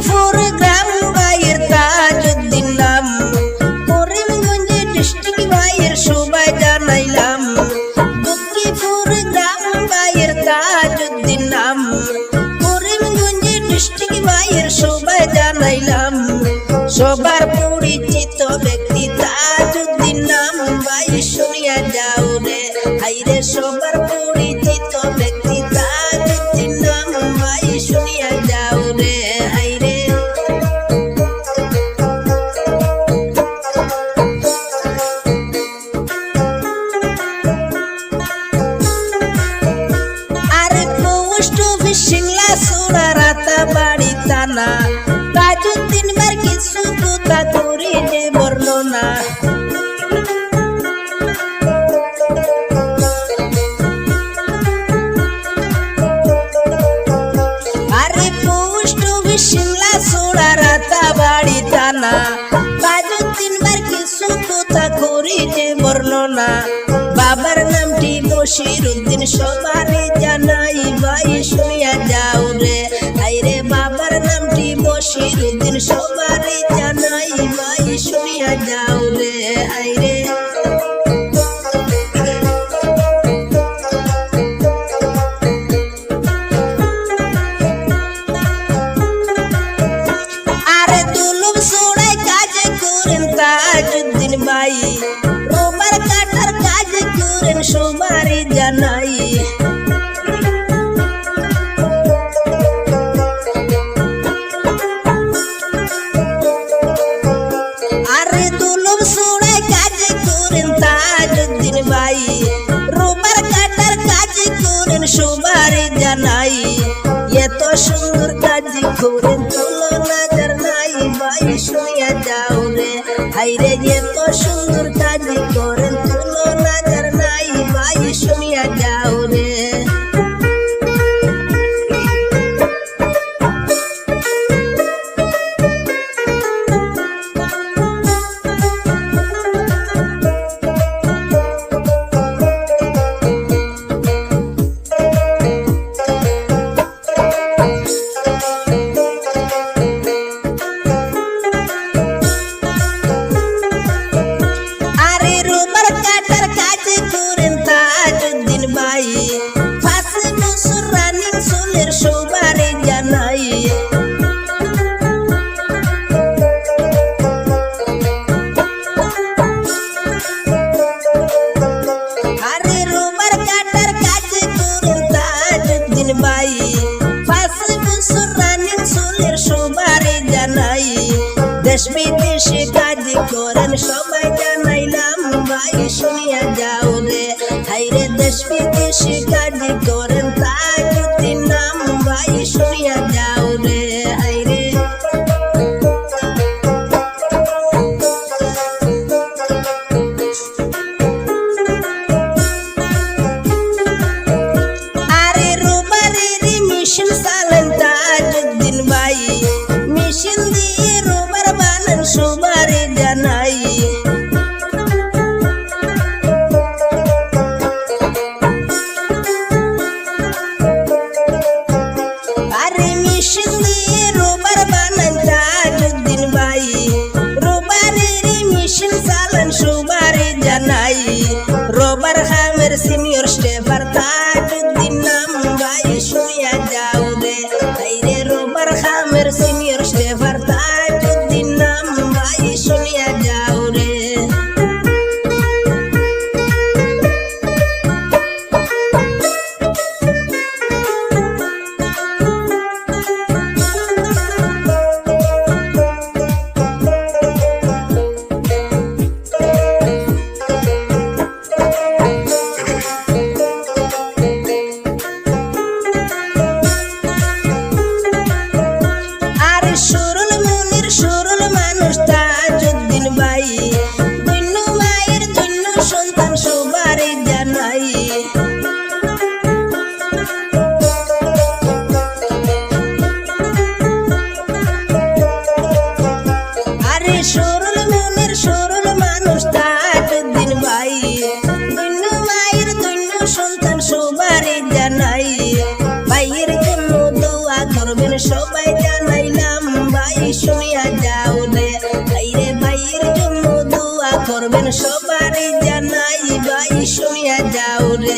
দুঃখীপুর গ্রাম ভাইয়ের তাজউদ্দিন নাম, করিমগঞ্জ ডিস্ট্রিক্ট ভাইয়ের সবাই জানাইলাম। দুঃখীপুর গ্রাম ভাইয়ের তাজউদ্দিন নাম, করিমগঞ্জ ডিস্ট্রিক্ট ভাইয়ের সবাই জানাইলাম। সবার পরিচিত ব্যক্তি তাজউদ্দিন নাম, ভাই শুনিয়া যাও রে হাইরে। সবার পরিচিত ব্যক্তি তাজউদ্দিন নাম, ভাই শুনিয়া যাও রে হাইরে। আরে পোস্ট অফিস সিংলা সোড়া রাতাবাড়ি থানা, তাজউদ্দিন বার কিছু কথা করি যে বর্ণনা। আরে পোস্ট অফিস সিংলা সোড়া রাতাবাড়ি থানা, তাজউদ্দিন বার কিছু কথা করি যে বর্ণনা। বাবার নামটি বশিরউদ্দিন সবারই জানাই, ভাই শুনিয়া যাও রে হাইরে। বাবার নামটি বশিরউদ্দিন সবারই জানাই, ভাই শুনিয়া যাও রে হাইরে। আরে দুলুম সোড়ায় কাজ করেন তাজউদ্দিন ভাই, রোবার কাটার কাজ করেন সবারই জানাই। আরে দুলুম সোড়ায় কাজ করেন তাজউদ্দিন ভাই, রোবার কাটার কাজ করেন সবারই জানাই। এত সুন্দর কাজ করেন তুলনা যার নাই, ভাই শুনিয়া যাও রে হাইরে। এত সুন্দর কাজ করেন তুলনা যার নাই, ভাই শুনিয়া যাও রে। আরে রোবার কাটার কাজ করেন তাজউদ্দিন ভাই, 5 বছর রানিং চলের সবারই জানাই। আরে রোবার কাটার কাজ করেন তাজউদ্দিন ভাই, 5 বছর রানিং চলের সবারই জানাই। দেশ বিদেশে কাজ করেন সবাই জানাইলাম, ভাই শুনিয়া যাও রে হাইরে। দেশ বিদেশে কাজ করেন তাজউদ্দিন নাম, ভাই শুনিয়া যাও রে হাইরে। আরে রোবারের মেশিন চালান তাজউদ্দিন ভাই, মেশিন দিয়ে রোবার বানান সবারই জানাই। আরে মেশিন দিয়ে রোবার বানান তাজউদ্দিন ভাই, রোবারের মেশিন চালান সবারই জানাই। রোবার খামের সিনিয়র স্টেফার তাজউদ্দিন নাম, ভাই শুনিয়া যাও রে হাইরে। রোবার খামের সিনিয়র স্টেফার তাজউদ্দিন নাম, ভাই শুনিয়া যাও রে। আরে সরল মনের সরল মানুষ তাজউদ্দিন ভাই, ধন্য মায়ের ধন্য সন্তান সবারই জানাই। আরে সরল মনের সরল মানুষ তাজউদ্দিন ভাই, ধন্য মায়ের ধন্য সন্তান সবারই জানাই। ভাইয়ের জন্য দোয়া করবেন সবাই জানাইলাম। শুনিয়া যাও রে ভাইরে ভাইয়ের জন্য দোয়া করবেন সবারই জানাই ভাই শুনিয়া যাও রে